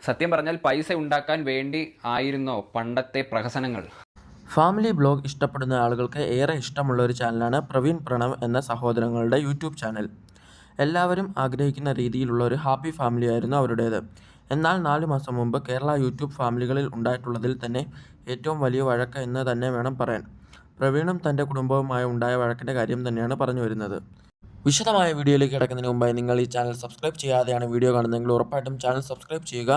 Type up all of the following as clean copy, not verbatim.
സത്യം പറഞ്ഞാൽ പൈസ ഉണ്ടാക്കാൻ വേണ്ടി ആയിരുന്നോ പണ്ടത്തെ പ്രഹസനങ്ങൾ? ഫാമിലി ബ്ലോഗ് ഇഷ്ടപ്പെടുന്ന ആളുകൾക്ക് ഏറെ ഇഷ്ടമുള്ള ഒരു ചാനലാണ് പ്രവീൺ പ്രണവ് എന്ന സഹോദരങ്ങളുടെ യൂട്യൂബ് ചാനൽ. എല്ലാവരും ആഗ്രഹിക്കുന്ന രീതിയിലുള്ള ഒരു ഹാപ്പി ഫാമിലി ആയിരുന്നു അവരുടേത്. എന്നാൽ 4 മാസം മുമ്പ് കേരള യൂട്യൂബ് ഫാമിലികളിൽ ഉണ്ടായിട്ടുള്ളതിൽ തന്നെ ഏറ്റവും വലിയ വഴക്ക് എന്ന് തന്നെ വേണം പറയാൻ. പ്രവീണും തൻ്റെ കുടുംബവുമായി ഉണ്ടായ വഴക്കിൻ്റെ കാര്യം തന്നെയാണ് പറഞ്ഞു വരുന്നത്. വിശദമായ വീഡിയോയിലേക്ക് കിടക്കുന്നതിന് മുമ്പായി നിങ്ങൾ ഈ ചാനൽ സബ്സ്ക്രൈബ് ചെയ്യാതെയാണ് വീഡിയോ കാണുന്നതെങ്കിൽ ഉറപ്പായിട്ടും ചാനൽ സബ്സ്ക്രൈബ് ചെയ്യുക.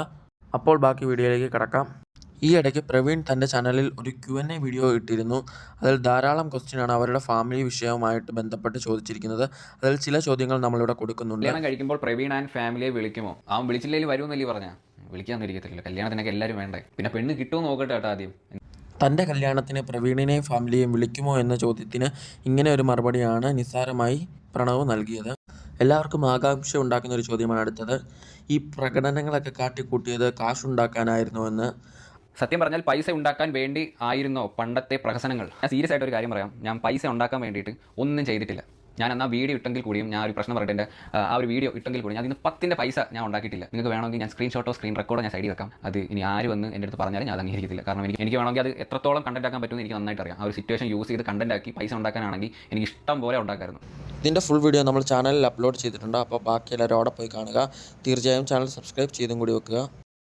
അപ്പോൾ ബാക്കി വീഡിയോയിലേക്ക് കിടക്കാം. ഈ ഇടയ്ക്ക് പ്രവീൺ തൻ്റെ ചാനലിൽ ഒരു Q&A വീഡിയോ ഇട്ടിരുന്നു. അതിൽ ധാരാളം ക്വസ്റ്റ്യനാണ് അവരുടെ ഫാമിലി വിഷയവുമായിട്ട് ബന്ധപ്പെട്ട് ചോദിച്ചിരിക്കുന്നത്. അതിൽ ചില ചോദ്യങ്ങൾ നമ്മളിവിടെ കൊടുക്കുന്നുണ്ട്. കല്യാണം കഴിക്കുമ്പോൾ പ്രവീൺ ആൻഡ് ഫാമിലിയെ വിളിക്കുമോ? അവൻ വിളിച്ചില്ലെങ്കിൽ വരുമെന്നല്ലേ പറഞ്ഞാൽ? വിളിക്കാമെന്ന് ഇരിക്കത്തില്ല, കല്യാണത്തിനൊക്കെ എല്ലാവരും വേണ്ടേ. പിന്നെ പെണ്ണ് കിട്ടുമെന്ന് നോക്കട്ടെ കേട്ടോ ആദ്യം. തൻ്റെ കല്യാണത്തിന് പ്രവീണിനെയും ഫാമിലിയെയും വിളിക്കുമോ എന്ന ചോദ്യത്തിന് ഇങ്ങനെ ഒരു മറുപടിയാണ് നിസ്സാരമായി പ്രണവ് നൽകിയത്. എല്ലാവർക്കും ആകാംക്ഷ ഉണ്ടാക്കുന്ന ഒരു ചോദ്യമാണ് അടുത്തത്. ഈ പ്രകടനങ്ങളൊക്കെ കാട്ടിക്കൂട്ടിയത് കാശുണ്ടാക്കാനായിരുന്നോ എന്ന്. സത്യം പറഞ്ഞാൽ പൈസ ഉണ്ടാക്കാൻ വേണ്ടി ആയിരുന്നോ പണ്ടത്തെ പ്രഹസനങ്ങൾ? ഞാൻ സീരിയസ് ആയിട്ട് ഒരു കാര്യം പറയാം. ഞാൻ പൈസ ഉണ്ടാക്കാൻ വേണ്ടിയിട്ട് ഒന്നും ചെയ്തിട്ടില്ല. ഞാൻ എന്നാൽ വീഡിയോ ഇട്ടെങ്കിൽ കൂടിയും, ഞാൻ ഒരു പ്രശ്നം പറയട്ടെ, എൻ്റെ ആ ഒരു വീഡിയോ ഇട്ടെങ്കിൽ കൂടി ഞാൻ അതിന് 10ൻ്റെ പൈസ ഞാൻ ഉണ്ടാക്കിയിട്ടില്ല. നിങ്ങൾക്ക് വേണമെങ്കിൽ ഞാൻ സ്ക്രീൻഷോട്ടോ സ്ക്രീൻ റെക്കോർഡോ ഞാൻ സൈഡിൽ വെക്കാം. അത് ഇനി ആര് വന്ന് എൻ്റെ അടുത്ത് പറഞ്ഞാലും ഞാൻ അത് അംഗീകരിക്കത്തില്ല. കാരണം എനിക്ക് വേണമെങ്കിൽ അത് എത്രത്തോളം കണ്ടന്റ് ആക്കാൻ പറ്റുമെന്ന് എനിക്ക് നന്നായിട്ട് അറിയാം. ആ ഒരു സിറ്റുവേഷൻ യൂസ് ചെയ്ത് കണ്ടന്റ് ആക്കി പൈസ ഉണ്ടാക്കാനാണെങ്കിൽ എനിക്ക് ഇഷ്ടം പോലെ ഉണ്ടാക്കായിരുന്നു. ഇതിൻ്റെ ഫുൾ വീഡിയോ നമ്മൾ ചാനലിൽ അപ്ലോഡ് ചെയ്തിട്ടുണ്ട്. അപ്പോൾ ബാക്കി എല്ലാവരും അവിടെ പോയി കാണുക. തീർച്ചയായും ചാനൽ സബ്സ്ക്രൈബ് ചെയ്തും കൂടി വെക്കുക.